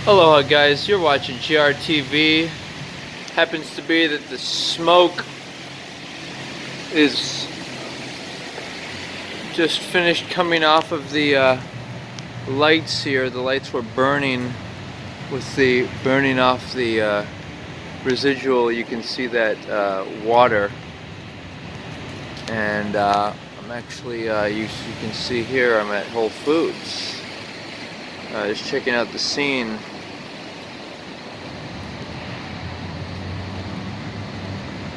Aloha guys, you're watching GRTV. Happens to be that the smoke is just finished coming off of the lights here. The lights were burning with the burning off the residual. You can see that water, and I'm actually you can see here I'm at Whole Foods, just checking out the scene.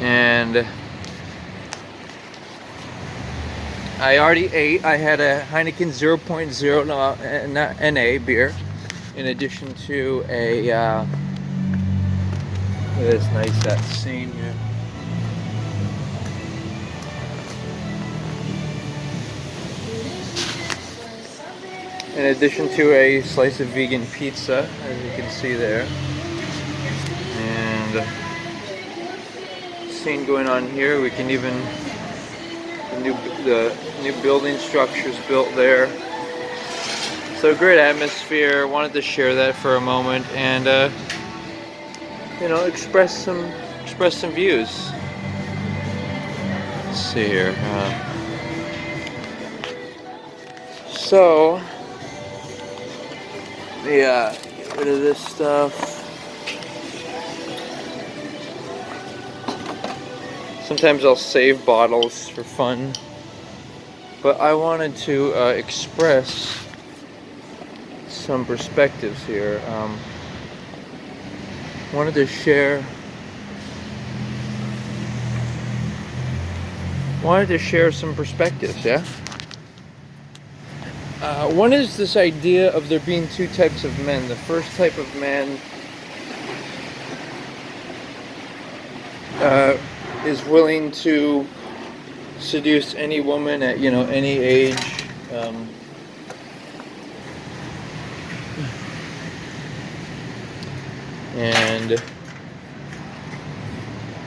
And I already ate. I had a Heineken 0.0 NA beer, in addition to a look at this nice that scene here. In addition to a slice of vegan pizza, as you can see there, and scene going on here. We can even the new building structures built there. So great atmosphere. Wanted to share that for a moment and you know, express some views. Let's see here. So yeah, get rid of this stuff. Sometimes I'll save bottles for fun, but I wanted to express some perspectives here. Wanted to share some perspectives, yeah? One is this idea of there being two types of men. The first type of man is willing to seduce any woman at, you know, any age. And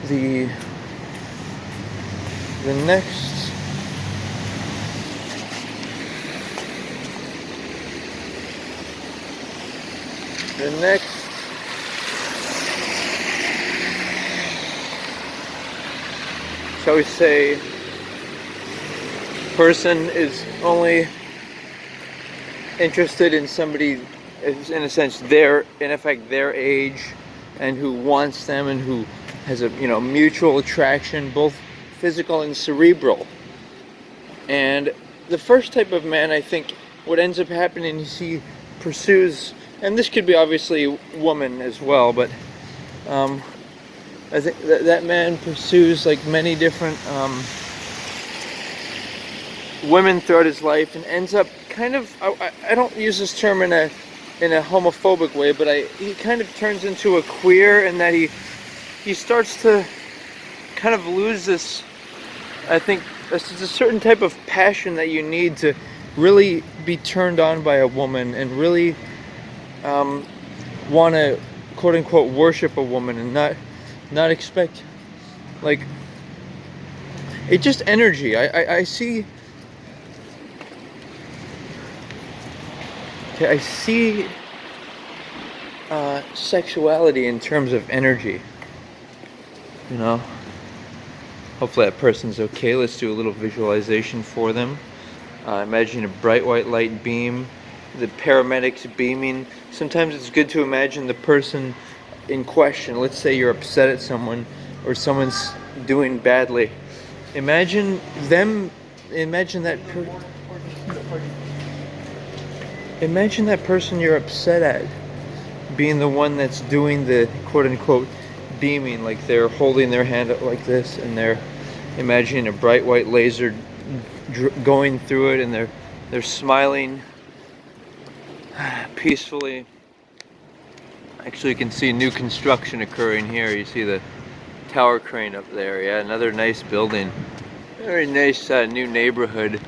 the next shall we say person is only interested in somebody, in a sense, in effect their age, and who wants them, and who has a, you know, mutual attraction, both physical and cerebral. And the first type of man, I think, what ends up happening is he pursues, and this could be obviously woman as well, but I think that man pursues like many different women throughout his life, and ends up kind of, I don't use this term in a homophobic way, but he kind of turns into a queer, in that he starts to kind of lose this, I think, it's a certain type of passion that you need to really be turned on by a woman, and really want to, quote unquote, worship a woman, and not expect, like, it just energy. I see. Okay, I see sexuality in terms of energy. You know, hopefully that person's okay. Let's do a little visualization for them. Imagine a bright white light beam, the paramedics beaming. Sometimes it's good to imagine the person in question. Let's say you're upset at someone, or someone's doing badly. Imagine them. Imagine that person you're upset at being the one that's doing the, quote unquote, beaming, like they're holding their hand up like this, and they're imagining a bright white laser going through it, and they're smiling peacefully. Actually, you can see new construction occurring here. You see the tower crane up there. Yeah, another nice building. Very nice new neighborhood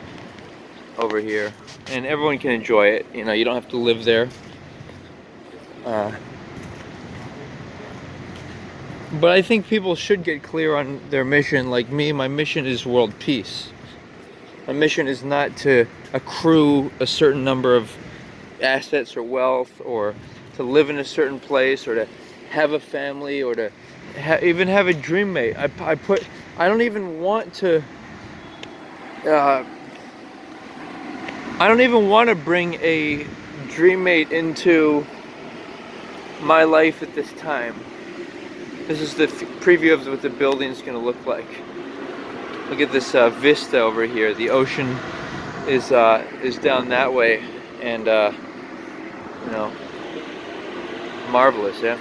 over here, and everyone can enjoy it. You know, you don't have to live there. But I think people should get clear on their mission. Like me, my mission is world peace. My mission is not to accrue a certain number of assets or wealth, or live in a certain place, or to have a family, or to even have a dream mate. I don't even want to I don't even want to bring a dream mate into my life at this time. This is the preview of what the building is going to look like. Look at this vista over here. The ocean is down that way, and you know, marvelous, yeah.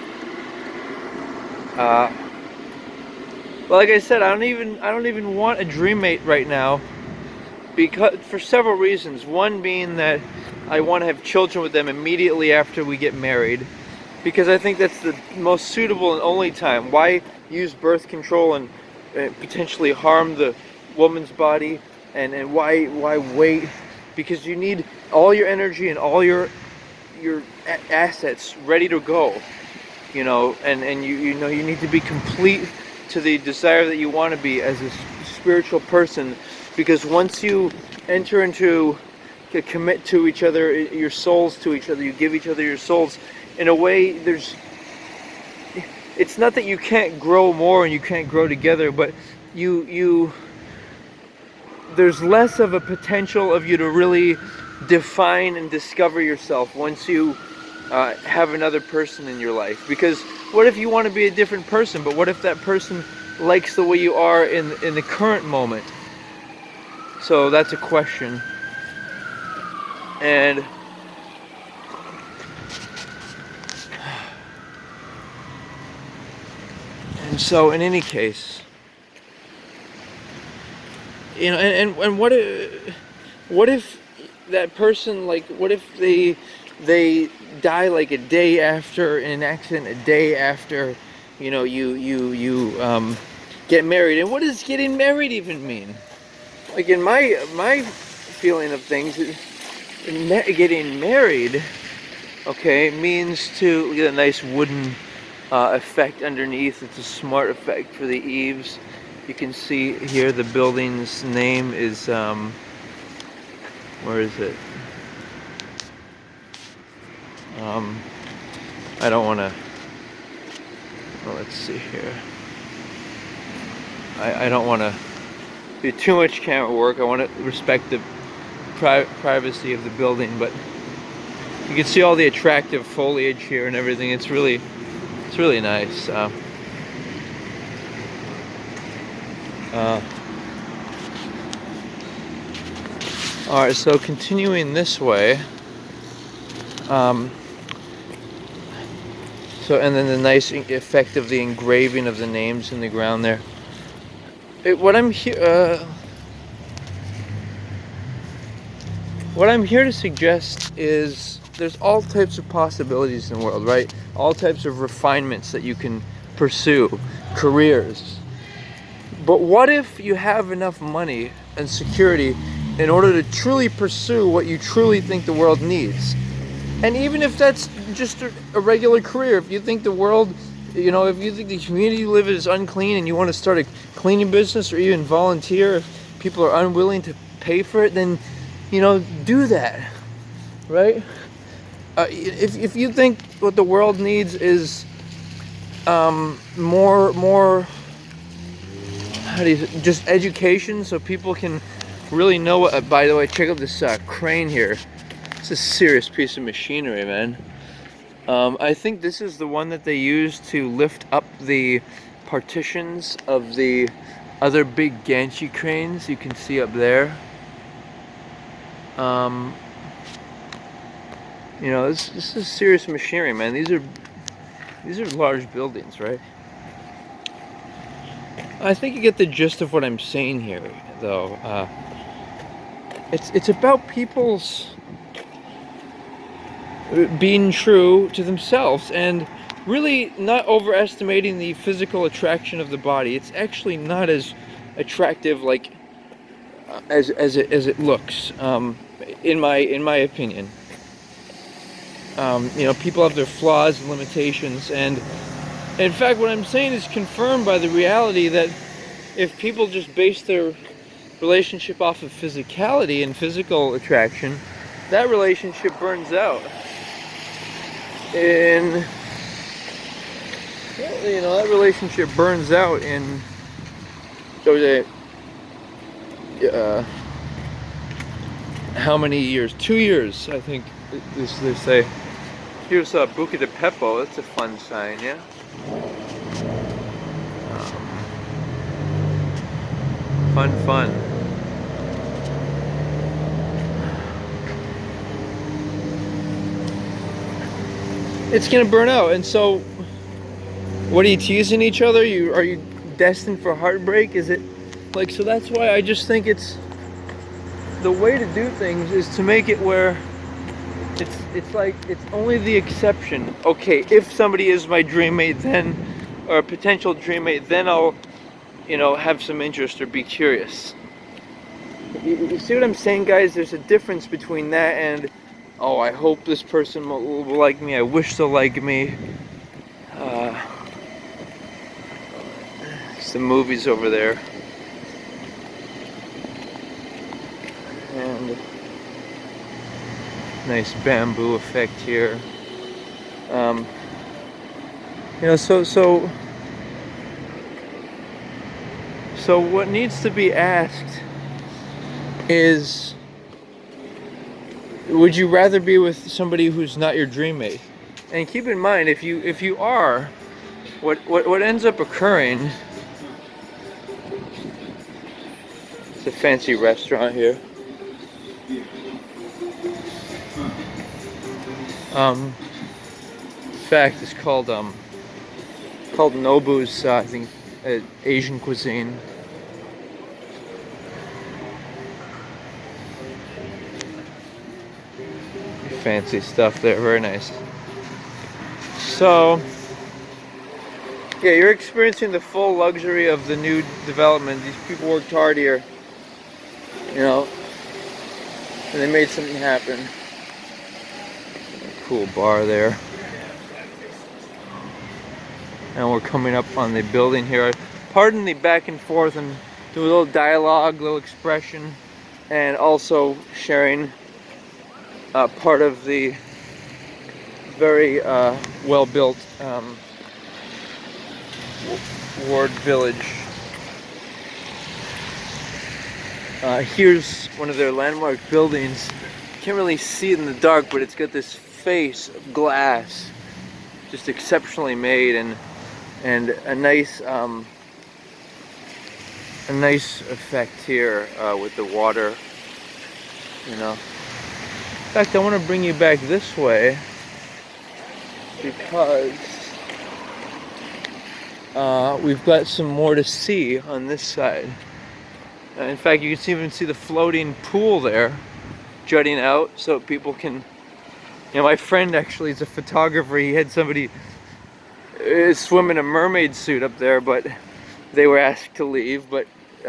Well, like I said, I don't even want a dream mate right now, because for several reasons. One being that I want to have children with them immediately after we get married, because I think that's the most suitable and only time. Why use birth control and potentially harm the woman's body, and why wait? Because you need all your energy and all your assets ready to go, you know, and you know you need to be complete to the desire that you want to be as a spiritual person, because once you enter into commit to each other, your souls to each other, you give each other your souls, in a way it's not that you can't grow more and you can't grow together, but there's less of a potential of you to really define and discover yourself once you have another person in your life. Because what if you want to be a different person, but what if that person likes the way you are in the current moment? So that's a question. And so in any case, you know, and what if that person, like, what if they die like a day after in an accident, a day after, you know, you get married? And what does getting married even mean? Like, in my feeling of things, getting married, okay, means to get a nice wooden effect underneath. It's a smart effect for the eaves. You can see here the building's name is where is it? I don't want to. Well, let's see here. I don't want to do too much camera work. I want to respect the privacy of the building, but you can see all the attractive foliage here and everything. It's really nice. All right, so continuing this way. So, and then the nice effect of the engraving of the names in the ground there. What I'm here to suggest is there's all types of possibilities in the world, right? All types of refinements that you can pursue, careers. But what if you have enough money and security in order to truly pursue what you truly think the world needs? And even if that's just a regular career, if you think the world, you know, if you think the community you live in is unclean and you want to start a cleaning business or even volunteer, if people are unwilling to pay for it, then, you know, do that, right? If you think what the world needs is more just education, so people can really know what. By the way, check out this crane here. It's a serious piece of machinery, man. I think this is the one that they use to lift up the partitions of the other big gantry cranes you can see up there. You know, this is serious machinery, man. These are large buildings, right? I think you get the gist of what I'm saying here, though. It's about people's being true to themselves and really not overestimating the physical attraction of the body. It's actually not as attractive, like as it looks, in my opinion. You know, people have their flaws and limitations, and in fact, what I'm saying is confirmed by the reality that if people just base their relationship off of physicality and physical attraction, that relationship burns out. and you know, that relationship burns out in how many years? 2 years, I think. This they say. Here's Buca de Beppo. That's a fun sign, yeah. Fun. It's gonna burn out, and so, what are you teasing each other? Are you destined for heartbreak? Is it like so? That's why I just think it's the way to do things is to make it where it's like it's only the exception. Okay, if somebody is my dream mate, then or a potential dream mate, then I'll, you know, have some interest or be curious. You see what I'm saying, guys? There's a difference between that and, oh, I hope this person will like me. I wish they'll like me. Some movies over there. And nice bamboo effect here. You know, so what needs to be asked is, would you rather be with somebody who's not your dream mate? And keep in mind, if you are, what ends up occurring, it's a fancy restaurant here. In fact, it's called Nobu's, I think, Asian cuisine. Fancy stuff there, very nice. So, yeah, you're experiencing the full luxury of the new development. These people worked hard here, you know, and they made something happen. Cool bar there. And we're coming up on the building here. Pardon the back and forth and do a little dialogue, little expression, and also sharing part of the very well-built Ward Village. Here's one of their landmark buildings. Can't really see it in the dark, but it's got this face of glass, just exceptionally made, and a nice effect here with the water, you know. In fact, I want to bring you back this way because we've got some more to see on this side. In fact, you can even see the floating pool there jutting out so people can, you know, my friend actually is a photographer. He had somebody swim in a mermaid suit up there, but they were asked to leave, but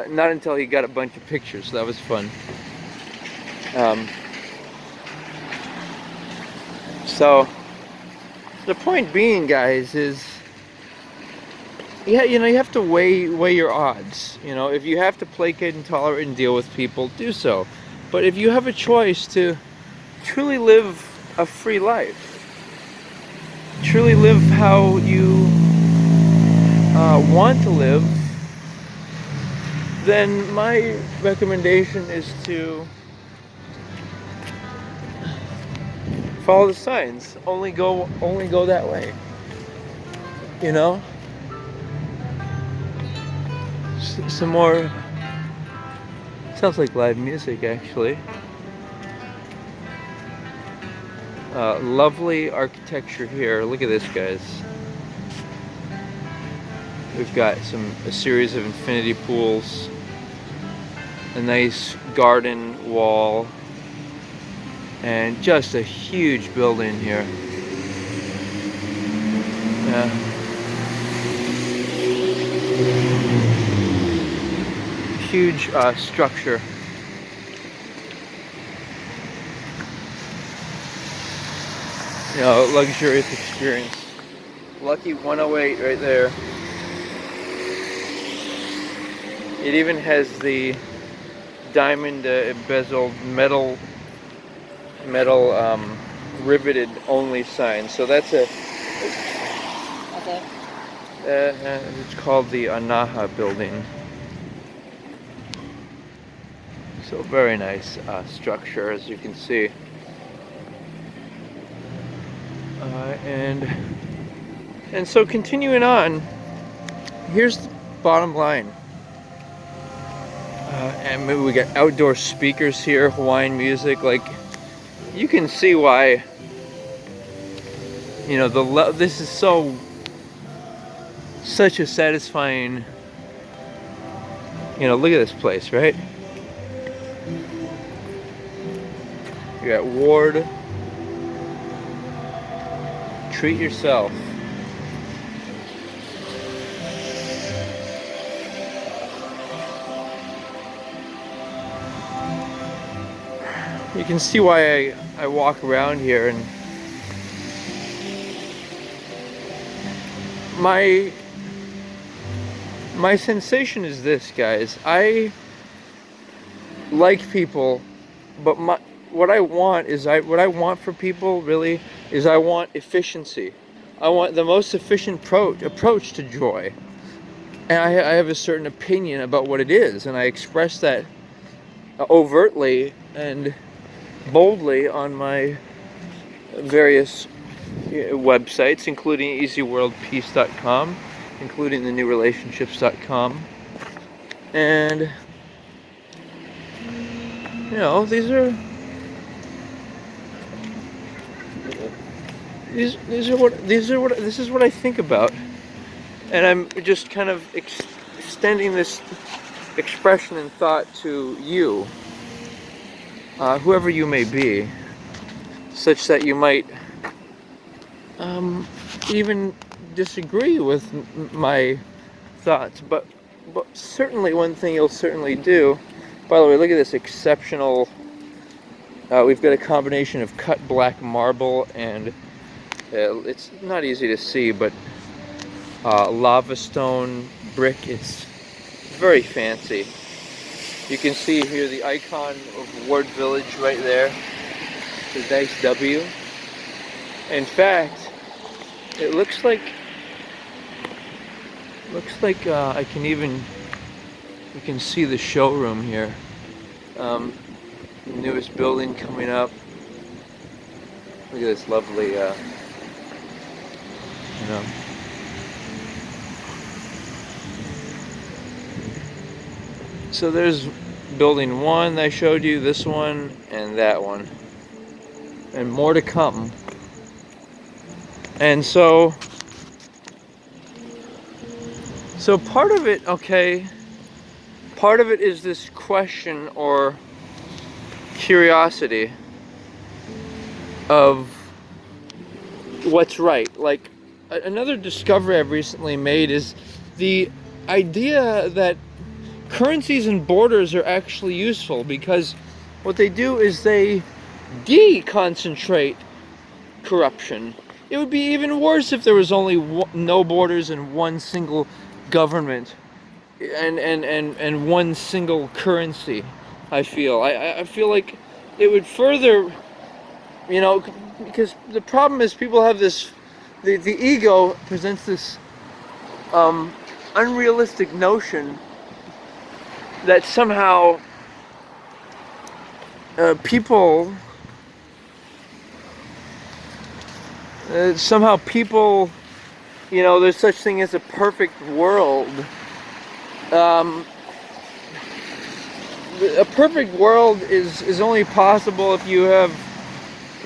not until he got a bunch of pictures, so that was fun. So the point being, guys, is, yeah, you know, you have to weigh your odds. You know, if you have to placate and tolerate and deal with people, do so. But if you have a choice to truly live a free life, truly live how you want to live, then my recommendation is to follow the signs. Only go that way. You know? Some more. Sounds like live music, actually. Lovely architecture here. Look at this, guys. We've got a series of infinity pools, a nice garden wall, and just a huge building here. Yeah. Huge structure. You know, luxurious experience. Lucky 108 right there. It even has the diamond embezzled metal riveted only sign. So that's a, Okay. it's called the Anaha building. So very nice structure, as you can see. And so continuing on, here's the bottom line. And maybe we got outdoor speakers here, Hawaiian music. Like, you can see why, you know, this is such a satisfying, you know, look at this place, right? You got Ward, treat yourself. You can see why I walk around here, and my sensation is this, guys. I like people, but what I want for people really is I want efficiency. I want the most efficient approach to joy. And I have a certain opinion about what it is, and I express that overtly and boldly on my various websites, including easyworldpeace.com, including thenewrelationships.com. And you know, this is what I think about, and I'm just kind of extending this expression and thought to you, whoever you may be, such that you might even disagree with my thoughts, but certainly one thing you'll certainly do. By the way, look at this exceptional. We've got a combination of cut black marble and it's not easy to see, but lava stone brick. It's very fancy. You can see here the icon of Ward Village right there. It's a nice W. In fact, it looks like I can even, you can see the showroom here. The newest building coming up. Look at this lovely, you know. So there's building 1 that I showed you, this one, and that one. And more to come. And so part of it, okay, part of it is this question or curiosity of what's right. Like, another discovery I've recently made is the idea that currencies and borders are actually useful, because what they do is they deconcentrate corruption. It would be even worse if there was only no borders and one single government and one single currency. I feel like it would further, you know, because the problem is people have this, the ego presents this unrealistic notion that somehow people, you know, there's such thing as a perfect world. A perfect world is only possible if you have,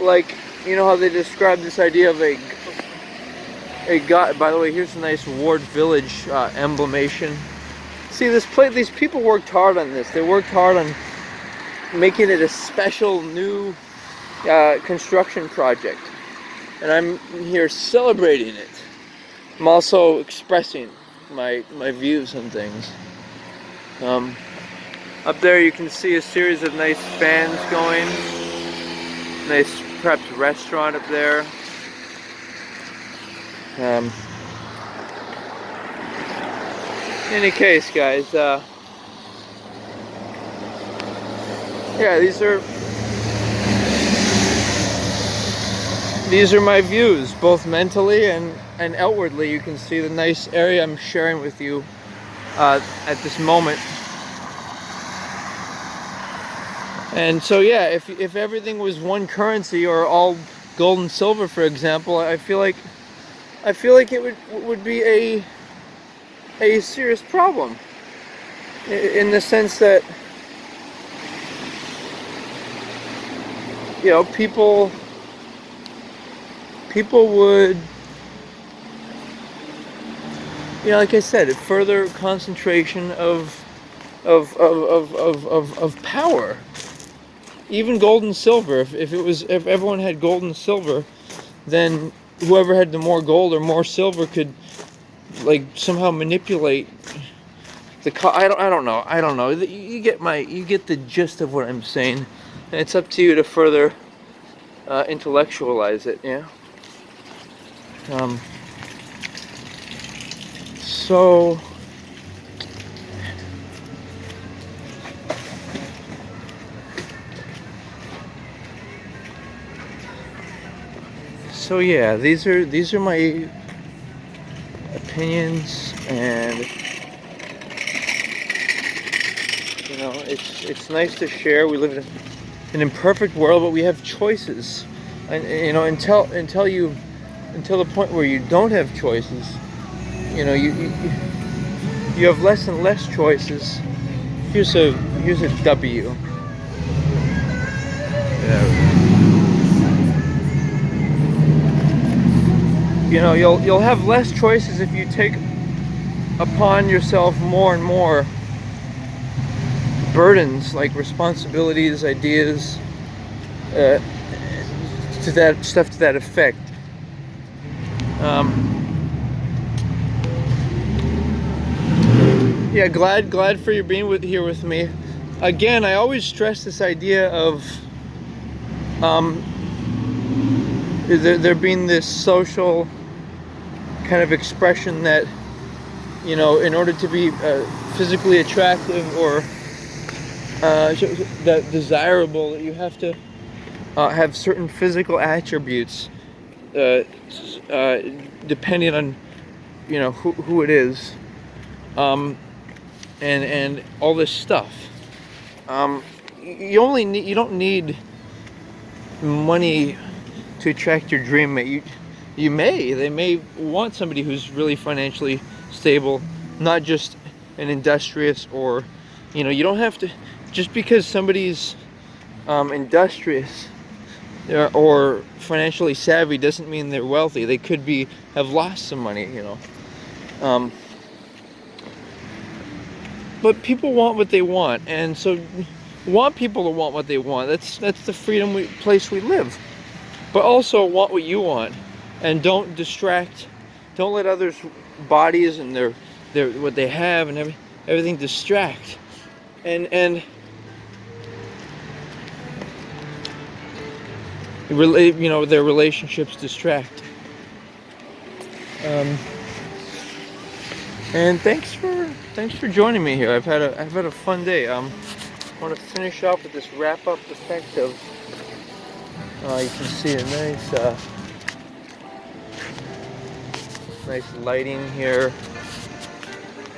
like, you know how they describe this idea of a god. By the way, here's a nice Ward Village emblemation. See, these people worked hard on this. They worked hard on making it a special new construction project. And I'm here celebrating it. I'm also expressing my views on things. Up there you can see a series of nice fans going. Nice, perhaps, restaurant up there. In any case, guys, yeah, these are these are my views, both mentally and outwardly. You can see the nice area I'm sharing with you at this moment. And so yeah, if everything was one currency or all gold and silver, for example, I feel like it would be a serious problem, in the sense that, you know, people would, you know, like I said, further concentration of power. Even gold and silver. If everyone had gold and silver, then whoever had the more gold or more silver could, like, somehow manipulate the I don't know. You get the gist of what I'm saying. And it's up to you to further intellectualize it. Yeah. So. So yeah, these are my opinions, and you know, it's nice to share. We live in an imperfect world, but we have choices, and you know, until the point where you don't have choices, you know, you have less and less choices. Here's a W. Yeah. You know, you'll have less choices if you take upon yourself more and more burdens, like responsibilities, ideas, to that effect. Yeah, glad for you being here with me. Again, I always stress this idea of there being this social kind of expression that, you know, in order to be physically attractive or that desirable, you have to have certain physical attributes, depending on, you know, who it is, and all this stuff. You don't need money to attract your dream mate. They may want somebody who's really financially stable, not just an industrious, or, you know, you don't have to, just because somebody's industrious or financially savvy doesn't mean they're wealthy. They could have lost some money, you know. But people want what they want, and so want people to want what they want. That's the place we live. But also want what you want, and don't distract. Don't let others' bodies and their what they have and everything distract. And you know, their relationships distract. And thanks for joining me here. I've had a fun day. I want to finish up with this wrap up effect of. You can see a nice lighting here.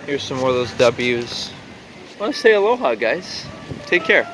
Here's some more of those W's. I want to say aloha, guys. Take care.